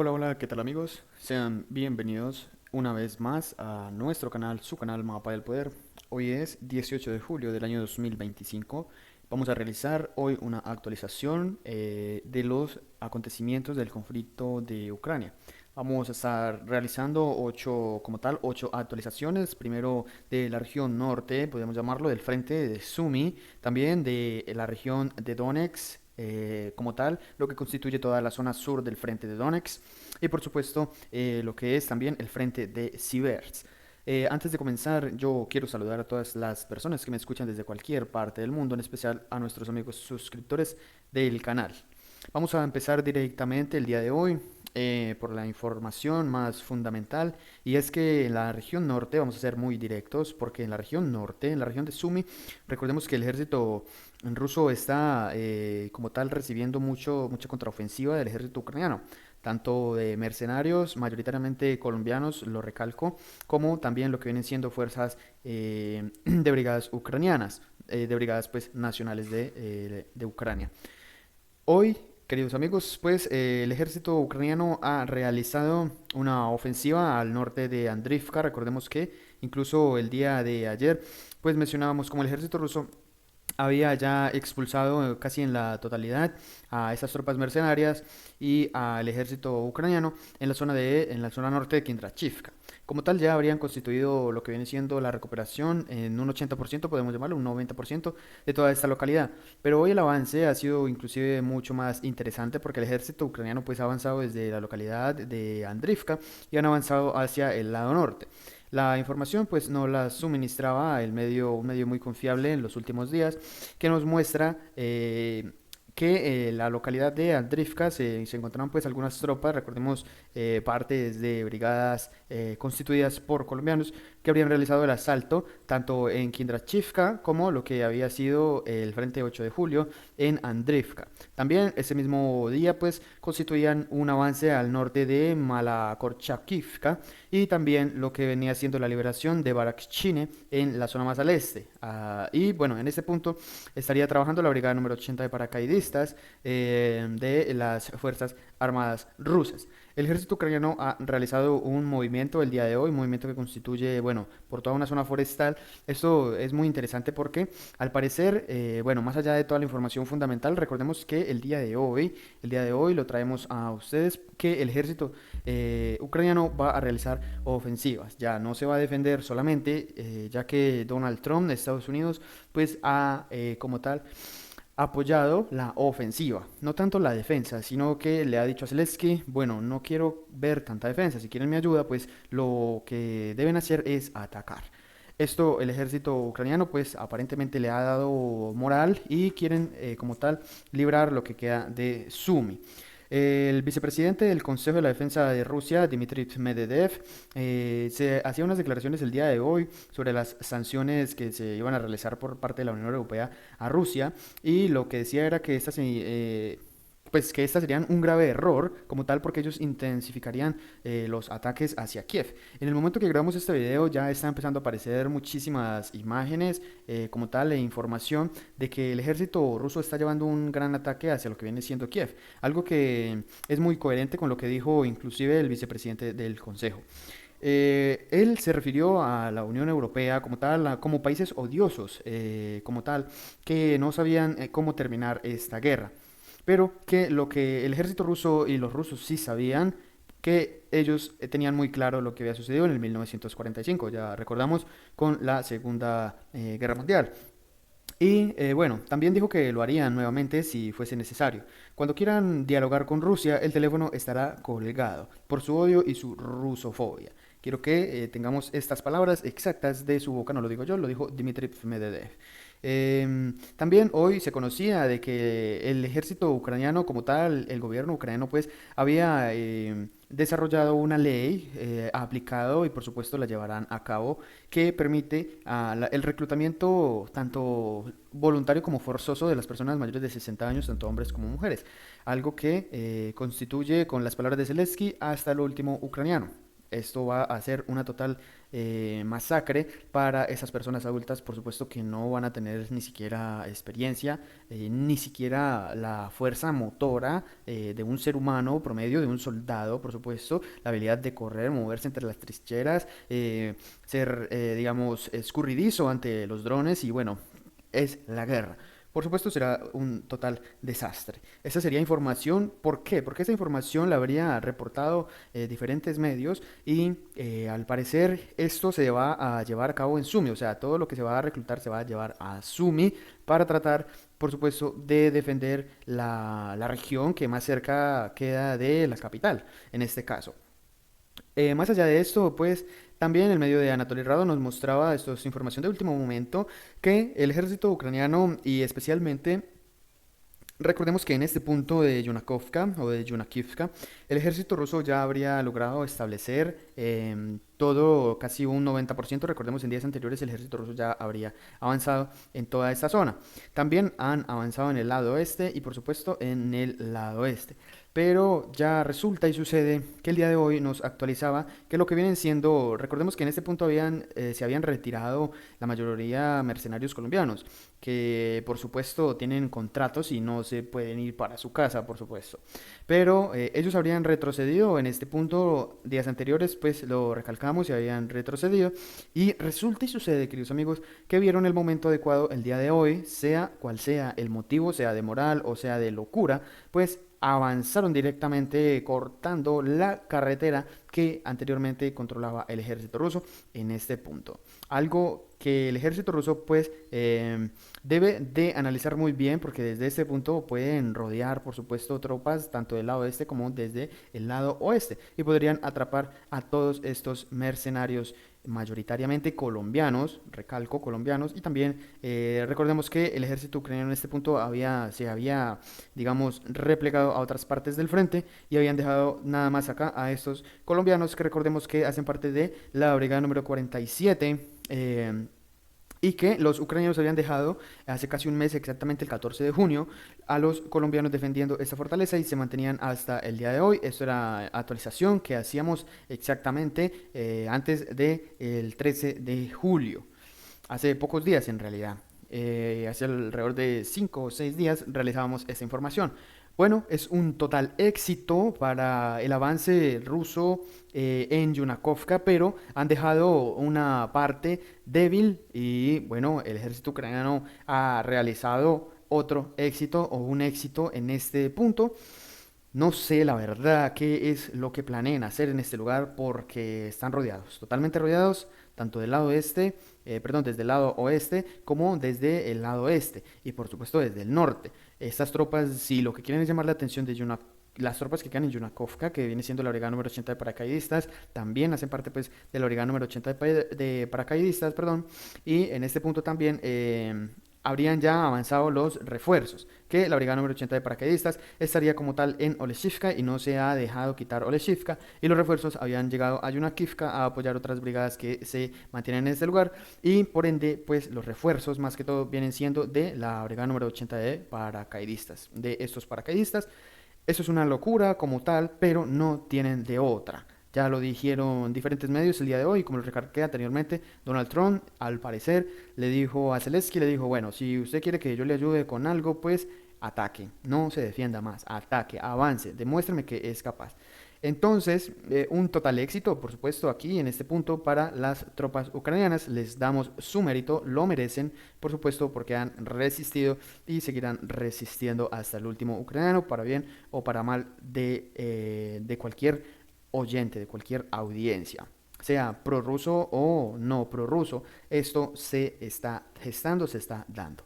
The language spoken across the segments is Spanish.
Hola, hola, ¿qué tal amigos? Sean bienvenidos una vez más a nuestro canal, su canal Mapa del Poder. Hoy es 18 de julio del año 2025. Vamos a realizar hoy una actualización de los acontecimientos del conflicto de Ucrania. Vamos a estar realizando ocho actualizaciones. Primero de la región norte, podemos llamarlo, del frente de Sumi, también de la región de Donetsk, como tal, lo que constituye toda la zona sur del frente de Donetsk y por supuesto lo que es también el frente de Siversk. Antes de comenzar, yo quiero saludar a todas las personas que me escuchan desde cualquier parte del mundo, en especial a nuestros amigos suscriptores del canal. Vamos a empezar directamente el día de hoy por la información más fundamental, y es que en la región norte, vamos a ser muy directos, porque en la región norte, en la región de Sumi, recordemos que el ejército ruso está como tal recibiendo mucha contraofensiva del ejército ucraniano, tanto de mercenarios, mayoritariamente colombianos, lo recalco, como también lo que vienen siendo fuerzas de brigadas ucranianas, de brigadas pues nacionales de Ucrania. Hoy, queridos amigos, pues el ejército ucraniano ha realizado una ofensiva al norte de Andrivka. Recordemos que incluso el día de ayer, pues mencionábamos como el ejército ruso había ya expulsado casi en la totalidad a esas tropas mercenarias y al ejército ucraniano en la zona norte de Kindrachivka. Como tal, ya habrían constituido lo que viene siendo la recuperación en un 80%, podemos llamarlo, un 90% de toda esta localidad. Pero hoy el avance ha sido inclusive mucho más interesante porque el ejército ucraniano pues ha avanzado desde la localidad de Andrivka y han avanzado hacia el lado norte. La información pues nos la suministraba un medio muy confiable en los últimos días, que nos muestra que la localidad de Andrivka se encontraban pues algunas tropas, recordemos partes de brigadas constituidas por colombianos que habrían realizado el asalto tanto en Kindrachivka como lo que había sido el Frente 8 de Julio en Andrivka. También ese mismo día pues constituían un avance al norte de Malakorchakivka y también lo que venía siendo la liberación de Barakchine en la zona más al este. Y bueno, en este punto estaría trabajando la brigada número 80 de paracaidistas de las Fuerzas Armadas rusas. El ejército ucraniano ha realizado un movimiento el día de hoy, un movimiento que constituye, bueno, por toda una zona forestal. Esto es muy interesante porque, al parecer, bueno, más allá de toda la información fundamental, recordemos que el día de hoy lo traemos a ustedes, que el ejército ucraniano va a realizar ofensivas. Ya no se va a defender solamente, ya que Donald Trump de Estados Unidos, pues ha como tal apoyado la ofensiva, no tanto la defensa, sino que le ha dicho a Zelensky, bueno, no quiero ver tanta defensa, si quieren mi ayuda, pues lo que deben hacer es atacar. Esto el ejército ucraniano pues aparentemente le ha dado moral y quieren como tal librar lo que queda de Sumi. El vicepresidente del Consejo de la Defensa de Rusia, Dmitry Medvedev, se hacía unas declaraciones el día de hoy sobre las sanciones que se iban a realizar por parte de la Unión Europea a Rusia, y lo que decía era que pues que estas serían un grave error como tal porque ellos intensificarían los ataques hacia Kiev. En el momento que grabamos este video ya está empezando a aparecer muchísimas imágenes como tal e información de que el ejército ruso está llevando un gran ataque hacia lo que viene siendo Kiev, algo que es muy coherente con lo que dijo inclusive el vicepresidente del Consejo. Él se refirió a la Unión Europea como tal, como países odiosos, como tal, que no sabían cómo terminar esta guerra, pero que lo que el ejército ruso y los rusos sí sabían, que ellos tenían muy claro lo que había sucedido en el 1945, ya recordamos, con la Segunda Guerra Mundial. Y bueno, también dijo que lo harían nuevamente si fuese necesario. Cuando quieran dialogar con Rusia, el teléfono estará colgado por su odio y su rusofobia. Quiero que tengamos estas palabras exactas de su boca, no lo digo yo, lo dijo Dmitry Medvedev. También hoy se conocía de que el ejército ucraniano como tal, el gobierno ucraniano pues había desarrollado una ley, aplicado y por supuesto la llevarán a cabo, que permite el reclutamiento tanto voluntario como forzoso de las personas mayores de 60 años, tanto hombres como mujeres, algo que constituye, con las palabras de Zelensky, hasta lo último ucraniano. esto va a ser una total masacre para esas personas adultas, por supuesto que no van a tener ni siquiera experiencia, ni siquiera la fuerza motora de un ser humano promedio, de un soldado, por supuesto, la habilidad de correr, moverse entre las trincheras, ser, digamos, escurridizo ante los drones y bueno, es la guerra. Por supuesto será un total desastre. Esa sería información. ¿Por qué? Porque esa información la habría reportado diferentes medios y al parecer esto se va a llevar a cabo en Sumi. O sea, todo lo que se va a reclutar se va a llevar a Sumi para tratar, por supuesto, de defender la región que más cerca queda de la capital, en este caso. Más allá de esto, pues también el medio de Anatoly Rado nos mostraba, esto es información de último momento, que el ejército ucraniano y especialmente recordemos que en este punto de Yunakovka o de Yunakivka, el ejército ruso ya habría logrado establecer todo, casi un 90%. Recordemos en días anteriores el ejército ruso ya habría avanzado en toda esta zona. También han avanzado en el lado oeste y por supuesto en el lado este. Pero ya resulta y sucede que el día de hoy nos actualizaba que lo que vienen siendo, recordemos que en este punto se habían retirado la mayoría mercenarios colombianos, que por supuesto tienen contratos y no se pueden ir para su casa, por supuesto. Pero ellos habrían retrocedido en este punto, días anteriores, pues lo recalcamos y habían retrocedido. Y resulta y sucede, queridos amigos, que vieron el momento adecuado el día de hoy, sea cual sea el motivo, sea de moral o sea de locura, pues avanzaron directamente cortando la carretera que anteriormente controlaba el ejército ruso en este punto. Algo que el ejército ruso pues debe de analizar muy bien porque desde este punto pueden rodear por supuesto tropas tanto del lado este como desde el lado oeste y podrían atrapar a todos estos mercenarios mayoritariamente colombianos, recalco colombianos, y también recordemos que el ejército ucraniano en este punto se había, digamos, replegado a otras partes del frente y habían dejado nada más acá a estos colombianos que recordemos que hacen parte de la brigada número 47. Y que los ucranianos habían dejado hace casi un mes, exactamente el 14 de junio, a los colombianos defendiendo esta fortaleza y se mantenían hasta el día de hoy. Esto era actualización que hacíamos exactamente antes del 13 de julio, hace pocos días en realidad. Hace alrededor de 5 o 6 días realizábamos esta información. Bueno, es un total éxito para el avance ruso en Yunakovka, pero han dejado una parte débil y bueno, el ejército ucraniano ha realizado otro éxito o un éxito en este punto. No sé la verdad qué es lo que planean hacer en este lugar porque están rodeados, totalmente rodeados, tanto del lado este, perdón, desde el lado oeste como desde el lado este y por supuesto desde el norte. Estas tropas, si lo que quieren es llamar la atención de las tropas que quedan en Yunakovka, que viene siendo la brigada número 80 de paracaidistas, también hacen parte pues de la brigada número 80 de paracaidistas, perdón, y en este punto también habrían ya avanzado los refuerzos, que la brigada número 80 de paracaidistas estaría como tal en Oleshivka y no se ha dejado quitar Oleshivka, y los refuerzos habían llegado a Yunakivka a apoyar otras brigadas que se mantienen en este lugar, y por ende, pues los refuerzos más que todo vienen siendo de la brigada número 80 de paracaidistas, de estos paracaidistas. Eso es una locura como tal, pero no tienen de otra. Ya lo dijeron diferentes medios el día de hoy, como lo recalqué anteriormente, Donald Trump, al parecer, le dijo a Zelensky, le dijo, bueno, si usted quiere que yo le ayude con algo, pues ataque, no se defienda más, ataque, avance, demuéstrame que es capaz. Entonces, un total éxito, por supuesto, aquí en este punto para las tropas ucranianas. Les damos su mérito, lo merecen, por supuesto, porque han resistido y seguirán resistiendo hasta el último ucraniano, para bien o para mal de cualquier oyente, de cualquier audiencia, sea prorruso o no prorruso, esto se está gestando, se está dando.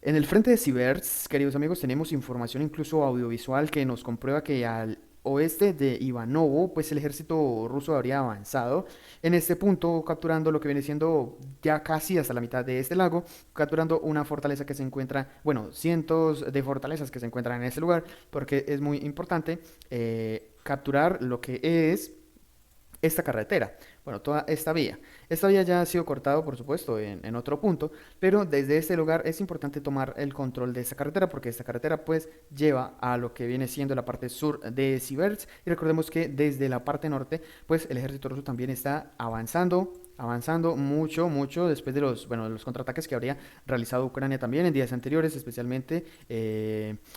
En el frente de Cibers, queridos amigos, tenemos información incluso audiovisual que nos comprueba que al oeste de Ivanovo, pues el ejército ruso habría avanzado en este punto, capturando lo que viene siendo ya casi hasta la mitad de este lago, capturando una fortaleza que se encuentra, bueno, cientos de fortalezas que se encuentran en este lugar, porque es muy importante capturar lo que es esta carretera, bueno, toda esta vía. Esta vía ya ha sido cortado, por supuesto, en otro punto, pero desde este lugar es importante tomar el control de esta carretera porque esta carretera pues lleva a lo que viene siendo la parte sur de Siversk y recordemos que desde la parte norte pues el ejército ruso también está avanzando mucho, mucho después de los, bueno, de los contraataques que habría realizado Ucrania también en días anteriores, especialmente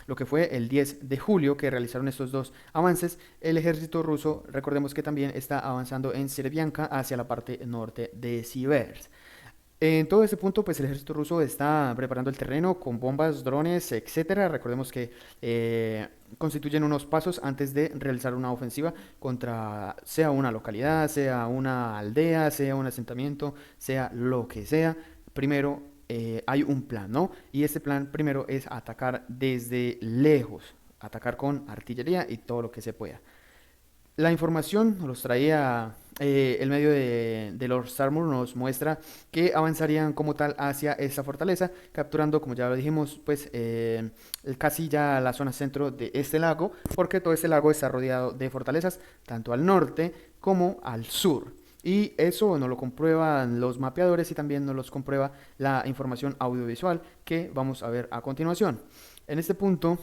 lo que fue el 10 de julio que realizaron estos dos avances. El ejército ruso, recordemos que también está avanzando en Serbianka hacia la parte norte de Siversk. En todo este punto, pues el ejército ruso está preparando el terreno con bombas, drones, etcétera. Recordemos que constituyen unos pasos antes de realizar una ofensiva contra sea una localidad, sea una aldea, sea un asentamiento, sea lo que sea. Primero hay un plan, ¿no? Y este plan primero es atacar desde lejos, atacar con artillería y todo lo que se pueda. La información nos traía el medio de Lord Starmur, nos muestra que avanzarían como tal hacia esta fortaleza, capturando, como ya lo dijimos, pues casi ya la zona centro de este lago, porque todo este lago está rodeado de fortalezas, tanto al norte como al sur. Y eso nos lo comprueban los mapeadores y también nos los comprueba la información audiovisual que vamos a ver a continuación. En este punto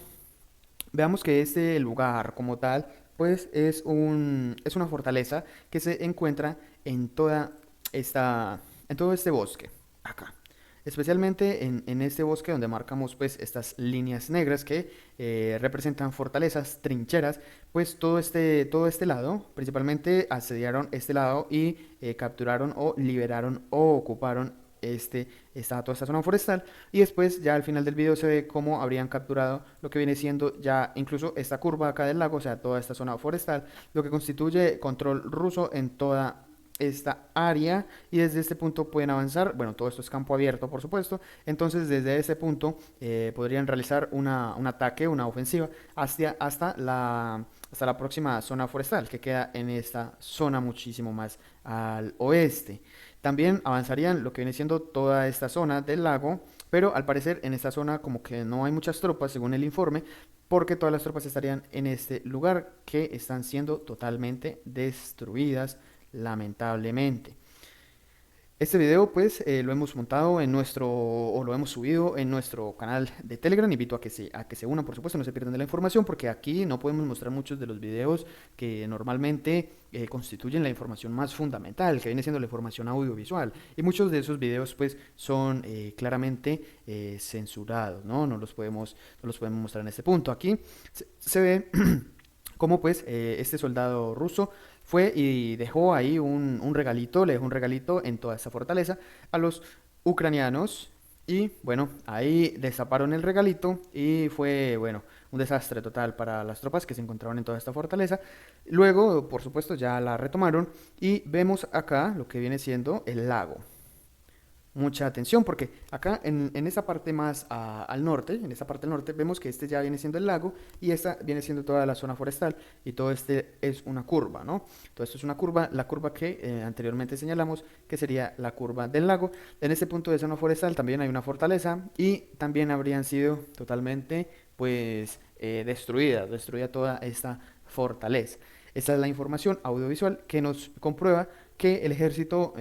veamos que este lugar como tal, pues es una fortaleza que se encuentra en toda en todo este bosque, acá. Especialmente en este bosque donde marcamos pues estas líneas negras que representan fortalezas, trincheras, pues todo este lado, principalmente asediaron este lado y capturaron o liberaron o ocuparon toda esta zona forestal y después ya al final del video se ve cómo habrían capturado lo que viene siendo ya incluso esta curva acá del lago, o sea, toda esta zona forestal, lo que constituye control ruso en toda esta área y desde este punto pueden avanzar, bueno, todo esto es campo abierto por supuesto, entonces desde ese punto podrían realizar un ataque, una ofensiva hasta la próxima zona forestal que queda en esta zona muchísimo más al oeste. También avanzarían lo que viene siendo toda esta zona del lago, pero al parecer en esta zona como que no hay muchas tropas según el informe, porque todas las tropas estarían en este lugar que están siendo totalmente destruidas lamentablemente. Este video pues lo hemos montado en o lo hemos subido en nuestro canal de Telegram. Invito a que se unan, por supuesto, no se pierdan de la información porque aquí no podemos mostrar muchos de los videos que normalmente constituyen la información más fundamental, que viene siendo la información audiovisual. Y muchos de esos videos pues son claramente censurados, ¿no? No los podemos mostrar en este punto. Aquí se ve cómo pues este soldado ruso fue y dejó ahí un regalito, le dejó un regalito en toda esa fortaleza a los ucranianos y bueno, ahí destaparon el regalito y fue, bueno, un desastre total para las tropas que se encontraban en toda esta fortaleza. Luego, por supuesto, ya la retomaron y vemos acá lo que viene siendo el lago. Mucha atención porque acá en esa parte más al norte, en esa parte del norte, vemos que este ya viene siendo el lago y esta viene siendo toda la zona forestal y todo este es una curva, ¿no? Todo esto es una curva, la curva que anteriormente señalamos que sería la curva del lago. En este punto de zona forestal también hay una fortaleza y también habrían sido totalmente pues destruida toda esta fortaleza. Esta es la información audiovisual que nos comprueba que el ejército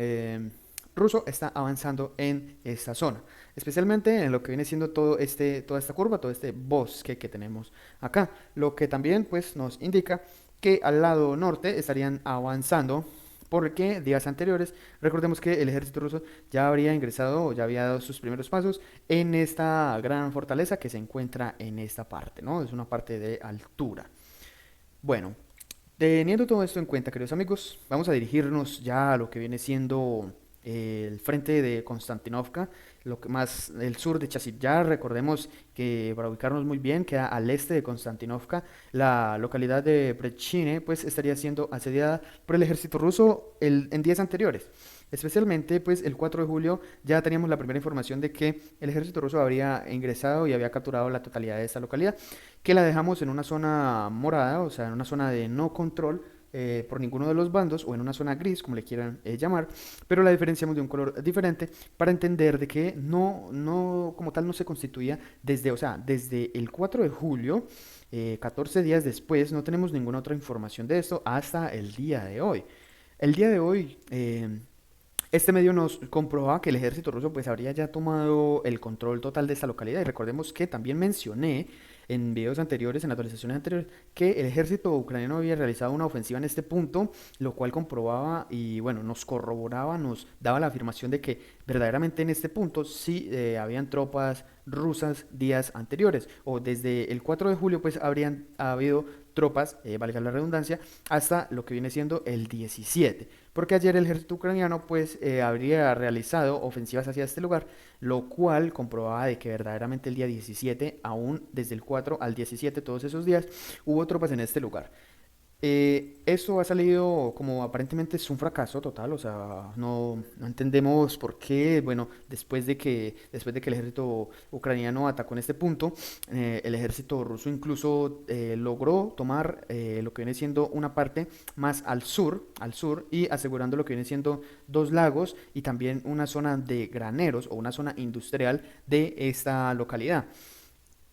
ruso está avanzando en esta zona, especialmente en lo que viene siendo toda esta curva, todo este bosque que tenemos acá, lo que también pues nos indica que al lado norte estarían avanzando porque días anteriores, recordemos que el ejército ruso ya habría ingresado o ya había dado sus primeros pasos en esta gran fortaleza que se encuentra en esta parte, ¿no? Es una parte de altura. Bueno, teniendo todo esto en cuenta, queridos amigos, vamos a dirigirnos ya a lo que viene siendo el frente de Konstantinovka, lo que más el sur de Chasiv-Yar. Recordemos que para ubicarnos muy bien queda al este de Konstantinovka. La localidad de Brechine pues estaría siendo asediada por el ejército ruso en días anteriores. Especialmente, pues el 4 de julio ya teníamos la primera información de que el ejército ruso habría ingresado y había capturado la totalidad de esta localidad, que la dejamos en una zona morada, o sea, en una zona de no control por ninguno de los bandos, o en una zona gris, como le quieran llamar, pero la diferenciamos de un color diferente para entender de que como tal no se constituía desde, o sea, desde el 4 de julio, 14 días después, no tenemos ninguna otra información de esto hasta el día de hoy. El día de hoy, este medio nos comprobaba que el ejército ruso pues habría ya tomado el control total de esta localidad y recordemos que también mencioné en videos anteriores, en actualizaciones anteriores, que el ejército ucraniano había realizado una ofensiva en este punto, lo cual comprobaba y bueno, nos corroboraba, nos daba la afirmación de que verdaderamente en este punto sí habían tropas rusas días anteriores o desde el 4 de julio pues habrían habido tropas, valga la redundancia, hasta lo que viene siendo el 17 porque ayer el ejército ucraniano pues habría realizado ofensivas hacia este lugar, lo cual comprobaba de que verdaderamente el día 17, aún desde el 4 al 17, todos esos días, hubo tropas en este lugar. Eso ha salido como aparentemente es un fracaso total, o sea, no entendemos por qué, bueno, después de que el ejército ucraniano atacó en este punto, el ejército ruso incluso logró tomar lo que viene siendo una parte más al sur y asegurando lo que viene siendo dos lagos y también una zona de graneros o una zona industrial de esta localidad.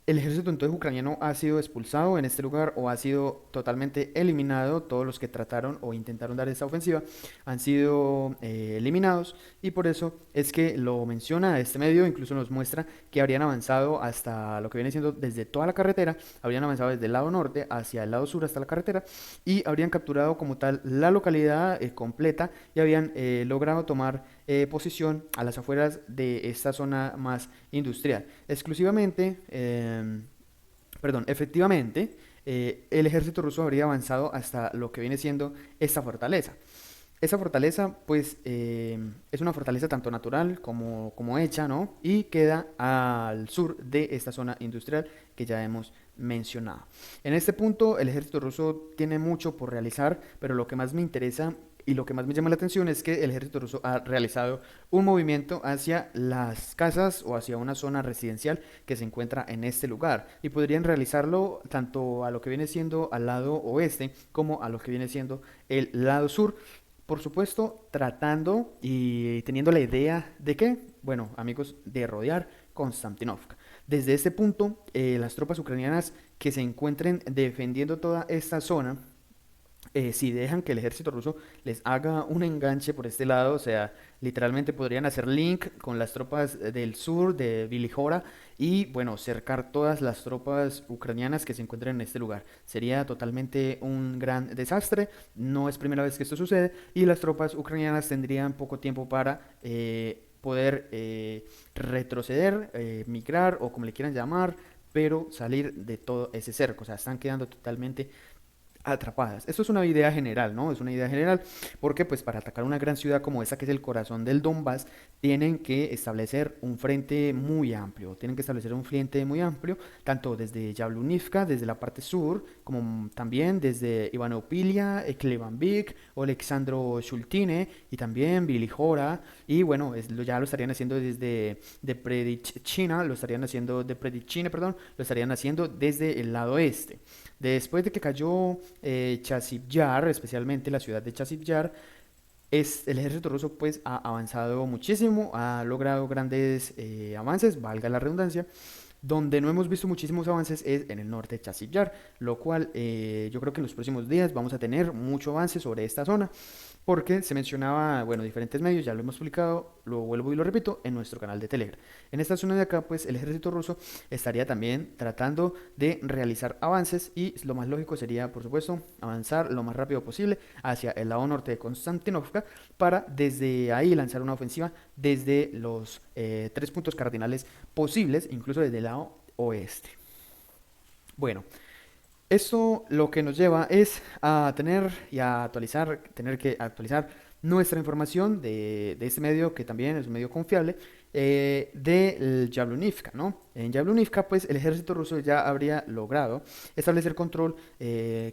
El ejército entonces ucraniano ha sido expulsado en este lugar o ha sido totalmente eliminado. Todos los que trataron o intentaron dar esta ofensiva han sido eliminados y por eso es que lo menciona este medio, incluso nos muestra que habrían avanzado hasta lo que viene siendo desde toda la carretera, habrían avanzado desde el lado norte hacia el lado sur hasta la carretera y habrían capturado como tal la localidad completa y habían logrado tomar posición a las afueras de esta zona más industrial. Efectivamente, el ejército ruso habría avanzado hasta lo que viene siendo esta fortaleza. Esa fortaleza, pues, es una fortaleza tanto natural como hecha, ¿no? Y queda al sur de esta zona industrial que ya hemos mencionado. En este punto, el ejército ruso tiene mucho por realizar, pero lo que más me interesa y lo que más me llama la atención es que el ejército ruso ha realizado un movimiento hacia las casas o hacia una zona residencial que se encuentra en este lugar. Y podrían realizarlo tanto a lo que viene siendo al lado oeste como a lo que viene siendo el lado sur. Por supuesto, tratando y teniendo la idea de que, bueno, amigos, de rodear Konstantinovka. Desde este punto, las tropas ucranianas que se encuentren defendiendo toda esta zona si dejan que el ejército ruso les haga un enganche por este lado, o sea, literalmente podrían hacer link con las tropas del sur de Vilijora y, bueno, cercar todas las tropas ucranianas que se encuentren en este lugar. Sería totalmente un gran desastre, no es primera vez que esto sucede y las tropas ucranianas tendrían poco tiempo para poder retroceder, migrar o como le quieran llamar, pero salir de todo ese cerco, o sea, están quedando totalmente atrapadas. Esto es una idea general, ¿no? Es una idea general porque pues para atacar una gran ciudad como esta que es el corazón del Donbass, tienen que establecer un frente muy amplio, tienen que establecer un frente muy amplio, tanto desde Yablunivka, desde la parte sur, como también desde Ivanopilia, Klebanvik, Alexandro Shultine y también Vilijora, y bueno, ya lo estarían haciendo desde de Predichina, lo estarían haciendo de Predichine, perdón, lo estarían haciendo desde el lado este. Después de que cayó Chasiv especialmente la ciudad de Chasiv el ejército ruso pues ha avanzado muchísimo, ha logrado grandes avances, valga la redundancia. Donde no hemos visto muchísimos avances es en el norte de Chasiv lo cual yo creo que en los próximos días vamos a tener mucho avance sobre esta zona porque se mencionaba, bueno, diferentes medios, ya lo hemos publicado, lo vuelvo y lo repito, en nuestro canal de Telegram. En esta zona de acá, pues el ejército ruso estaría también tratando de realizar avances y lo más lógico sería, por supuesto, avanzar lo más rápido posible hacia el lado norte de Konstantinovka para desde ahí lanzar una ofensiva desde los tres puntos cardinales posibles, incluso desde el lado oeste. Bueno, esto lo que nos lleva es a tener y a actualizar, tener que actualizar nuestra información de este medio, que también es un medio confiable, de Yablunivka, ¿no? En Yablunivka, pues el ejército ruso ya habría logrado establecer control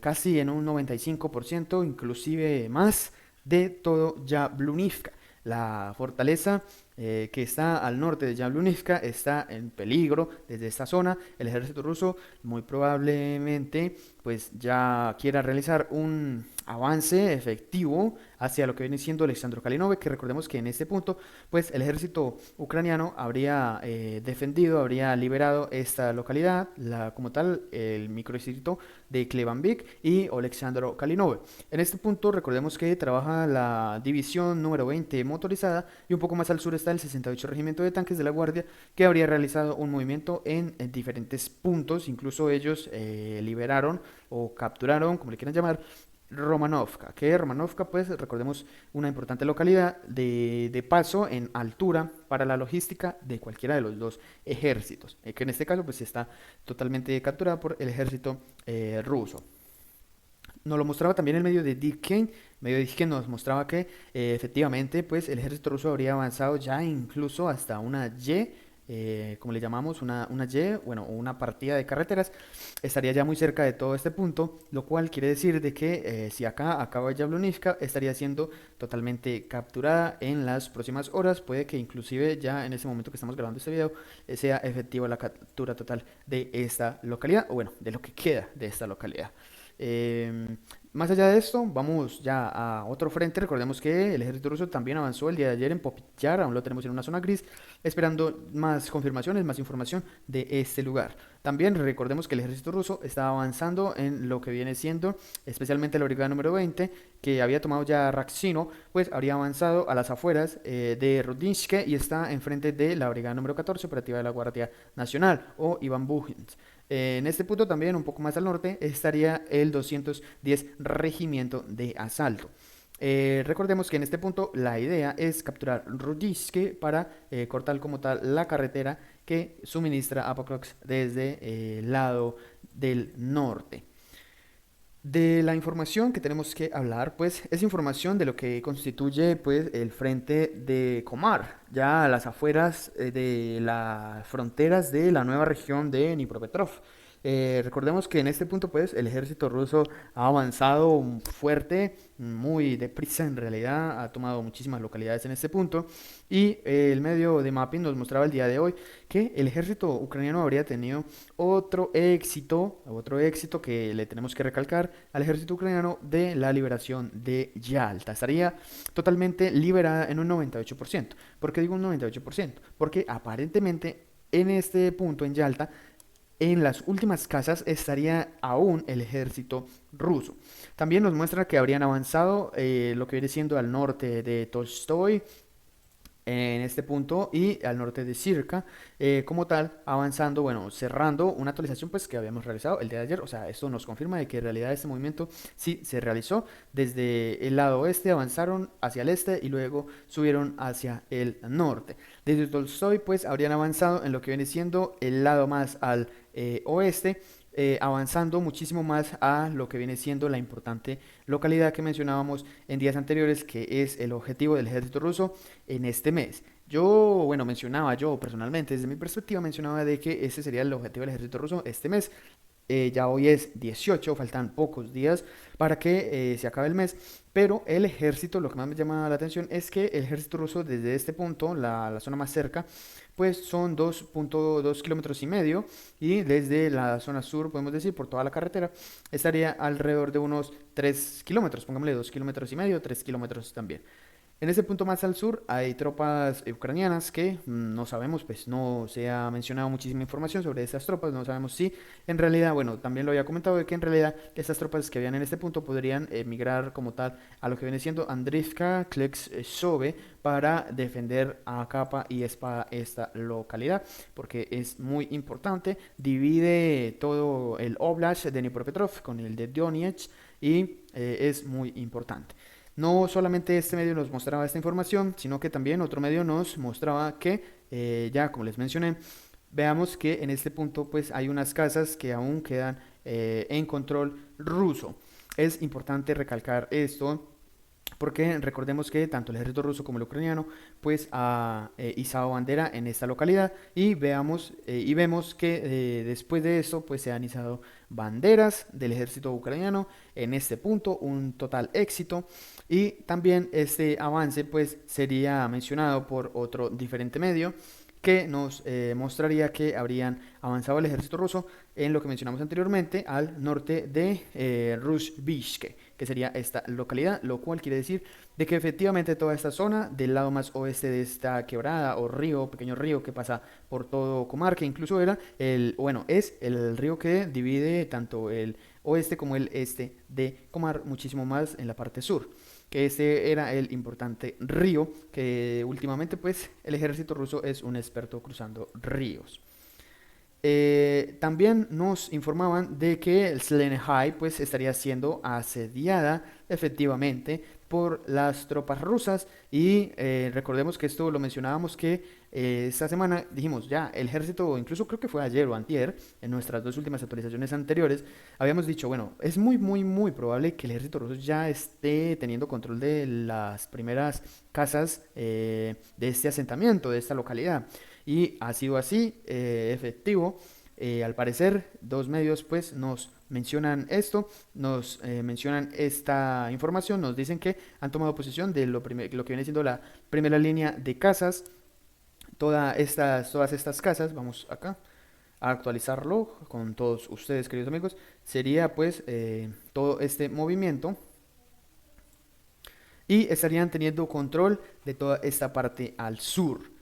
casi en un 95%, inclusive más, de todo Yablunivka. La fortaleza que está al norte de Yablunivka está en peligro desde esta zona. El ejército ruso muy probablemente pues ya quiera realizar un avance efectivo hacia lo que viene siendo Alexandro Kalinove, que recordemos que en este punto pues el ejército ucraniano habría defendido, habría liberado esta localidad, como tal el microdistrito de Klebanvik y Alexandro Kalinove. En este punto recordemos que trabaja la división número 20 motorizada y un poco más al sur está el 68 Regimiento de Tanques de la Guardia, que habría realizado un movimiento en diferentes puntos. Incluso ellos liberaron o capturaron, como le quieran llamar, Romanovka, que Romanovka, pues recordemos, una importante localidad de paso en altura para la logística de cualquiera de los dos ejércitos, que en este caso pues está totalmente capturada por el ejército ruso. Nos lo mostraba también el medio de Dicken. Medio de Dicken nos mostraba que efectivamente pues el ejército ruso habría avanzado ya incluso hasta una Y, como le llamamos, una Y, bueno, una partida de carreteras, estaría ya muy cerca de todo este punto, lo cual quiere decir de que si acá acaba Yablonivka, estaría siendo totalmente capturada en las próximas horas. Puede que inclusive ya en ese momento que estamos grabando este video sea efectiva la captura total de esta localidad, o bueno, de lo que queda de esta localidad. Eh, Más allá de esto, vamos ya a otro frente. Recordemos que el ejército ruso también avanzó el día de ayer en Popyar, aún lo tenemos en una zona gris, esperando más confirmaciones, más información de este lugar. También recordemos que el ejército ruso está avanzando en lo que viene siendo, especialmente la brigada número 20, que había tomado ya Raksino, pues habría avanzado a las afueras de Rudinske y está enfrente de la brigada número 14 operativa de la Guardia Nacional o Iván Bujins. En este punto también, un poco más al norte, estaría el 210 Regimiento de Asalto. Recordemos que en este punto la idea es capturar Rudiske para cortar como tal la carretera que suministra Apoclox desde el lado del norte. De la información que tenemos que hablar, pues es información de lo que constituye pues el frente de Komar, ya a las afueras de las fronteras de la nueva región de Dnipropetrovsk. Recordemos que en este punto pues el ejército ruso ha avanzado fuerte, muy deprisa en realidad, ha tomado muchísimas localidades en este punto y el medio de mapping nos mostraba el día de hoy que el ejército ucraniano habría tenido otro éxito que le tenemos que recalcar al ejército ucraniano de la liberación de Yalta. Estaría totalmente liberada en un 98%. ¿Por qué digo un 98%? Porque aparentemente en este punto en Yalta en las últimas casas estaría aún el ejército ruso. También nos muestra que habrían avanzado lo que viene siendo al norte de Tolstoy, en este punto y al norte de Circa, como tal, avanzando, bueno, cerrando una actualización pues que habíamos realizado el día de ayer. O sea, esto nos confirma de que en realidad este movimiento sí se realizó desde el lado oeste, avanzaron hacia el este y luego subieron hacia el norte. Desde Tolstoy pues habrían avanzado en lo que viene siendo el lado más al oeste, avanzando muchísimo más a lo que viene siendo la importante localidad que mencionábamos en días anteriores, que es el objetivo del ejército ruso en este mes. Yo personalmente, desde mi perspectiva, mencionaba de que ese sería el objetivo del ejército ruso este mes. Ya hoy es 18, faltan pocos días para que se acabe el mes, pero el ejército, lo que más me llama la atención es que el ejército ruso desde este punto, la zona más cerca, pues son 2.2 kilómetros y medio y desde la zona sur, podemos decir, por toda la carretera, estaría alrededor de unos 3 kilómetros, pongámosle 2 kilómetros y medio, 3 kilómetros también. En ese punto más al sur hay tropas ucranianas que no sabemos, pues no se ha mencionado muchísima información sobre estas tropas, no sabemos si en realidad, bueno, también lo había comentado de que en realidad estas tropas que habían en este punto podrían migrar como tal a lo que viene siendo Andrivka, Klexove para defender a capa y espada esta localidad, porque es muy importante, divide todo el Oblast de Dnipropetrovsk con el de Donetsk y es muy importante. No solamente este medio nos mostraba esta información, sino que también otro medio nos mostraba que, ya como les mencioné, veamos que en este punto pues hay unas casas que aún quedan en control ruso. Es importante recalcar esto porque recordemos que tanto el ejército ruso como el ucraniano pues ha izado bandera en esta localidad y vemos que después de esto pues se han izado banderas del ejército ucraniano en este punto, un total éxito. Y también este avance pues sería mencionado por otro diferente medio que nos mostraría que habrían avanzado el ejército ruso en lo que mencionamos anteriormente al norte de Ruzhbishke, que sería esta localidad, lo cual quiere decir de que efectivamente toda esta zona del lado más oeste de esta quebrada o río, pequeño río que pasa por todo Comar, que incluso era bueno, es el río que divide tanto el oeste como el este de Comar, muchísimo más en la parte sur, que este era el importante río que últimamente pues el ejército ruso es un experto cruzando ríos. También nos informaban de que el Slenhai pues estaría siendo asediada efectivamente por las tropas rusas y recordemos que esto lo mencionábamos que esta semana dijimos ya el ejército, incluso creo que fue ayer o antier, en nuestras dos últimas actualizaciones anteriores, habíamos dicho, bueno, es muy probable que el ejército ruso ya esté teniendo control de las primeras casas de este asentamiento, de esta localidad. Y ha sido así, efectivo. Al parecer, dos medios pues nos mencionan esto, nos mencionan esta información, nos dicen que han tomado posesión de lo que viene siendo la primera línea de casas, todas estas casas, vamos acá a actualizarlo con todos ustedes, queridos amigos, sería pues todo este movimiento y estarían teniendo control de toda esta parte al sur.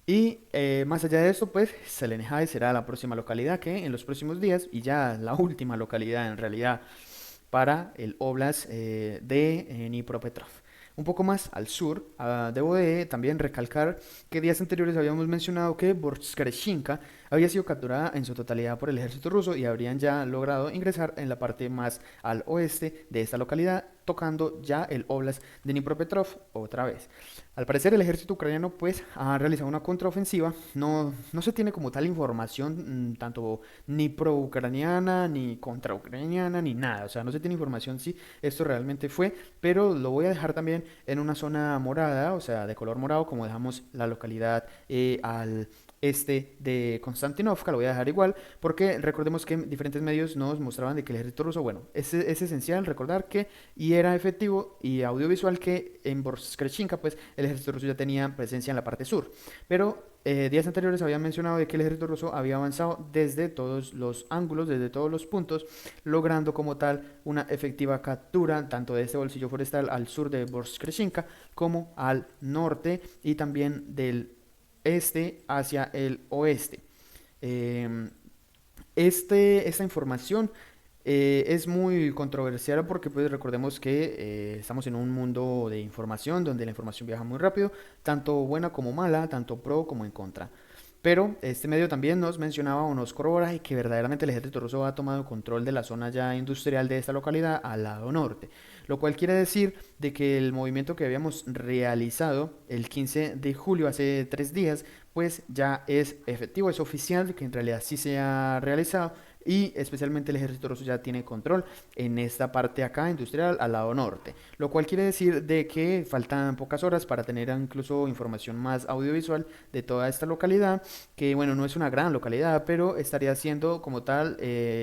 Y más allá de esto, pues Selenhai será la próxima localidad que en los próximos días, y ya la última localidad en realidad para el Oblast de Dnipropetrovsk. Un poco más al sur, debo de también recalcar que días anteriores habíamos mencionado que Borskreshinka había sido capturada en su totalidad por el ejército ruso y habrían ya logrado ingresar en la parte más al oeste de esta localidad, tocando ya el Oblast de Dnipropetrovsk otra vez. Al parecer el ejército ucraniano pues ha realizado una contraofensiva, no se tiene como tal información tanto ni pro-ucraniana, ni contra-ucraniana, ni nada, o sea, no se tiene información si esto realmente fue, pero lo voy a dejar también en una zona morada, o sea, de color morado, como dejamos la localidad al este de Konstantinovka, lo voy a dejar igual, porque recordemos que diferentes medios nos mostraban de que el ejército ruso, bueno, es esencial recordar que y era efectivo y audiovisual que en Borskreshinka, pues el ejército ruso ya tenía presencia en la parte sur, pero días anteriores había mencionado de que el ejército ruso había avanzado desde todos los ángulos, desde todos los puntos, logrando como tal una efectiva captura tanto de este bolsillo forestal al sur de Borskreshinka como al norte y también del este hacia el oeste. Eh, esta información es muy controversial porque pues recordemos que estamos en un mundo de información donde la información viaja muy rápido, tanto buena como mala, tanto pro como en contra. Pero este medio también nos mencionaba o nos corrobora y que verdaderamente el ejército ruso ha tomado control de la zona ya industrial de esta localidad al lado norte, lo cual quiere decir de que el movimiento que habíamos realizado el 15 de julio, hace 3 días, pues ya es efectivo, es oficial, que en realidad sí se ha realizado y especialmente el ejército ruso ya tiene control en esta parte acá industrial al lado norte, lo cual quiere decir de que faltan pocas horas para tener incluso información más audiovisual de toda esta localidad, que bueno, no es una gran localidad, pero estaría siendo como tal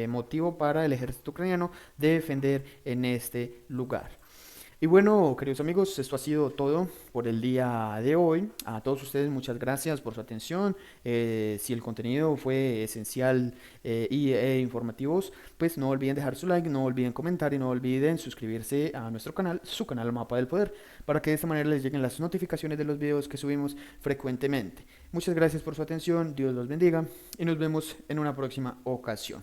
motivo para el ejército ucraniano de defender en este lugar. Y bueno, queridos amigos, esto ha sido todo por el día de hoy. A todos ustedes muchas gracias por su atención. Si el contenido fue esencial y informativos, pues no olviden dejar su like, no olviden comentar y no olviden suscribirse a nuestro canal, su canal Mapa del Poder, para que de esta manera les lleguen las notificaciones de los videos que subimos frecuentemente. Muchas gracias por su atención, Dios los bendiga y nos vemos en una próxima ocasión.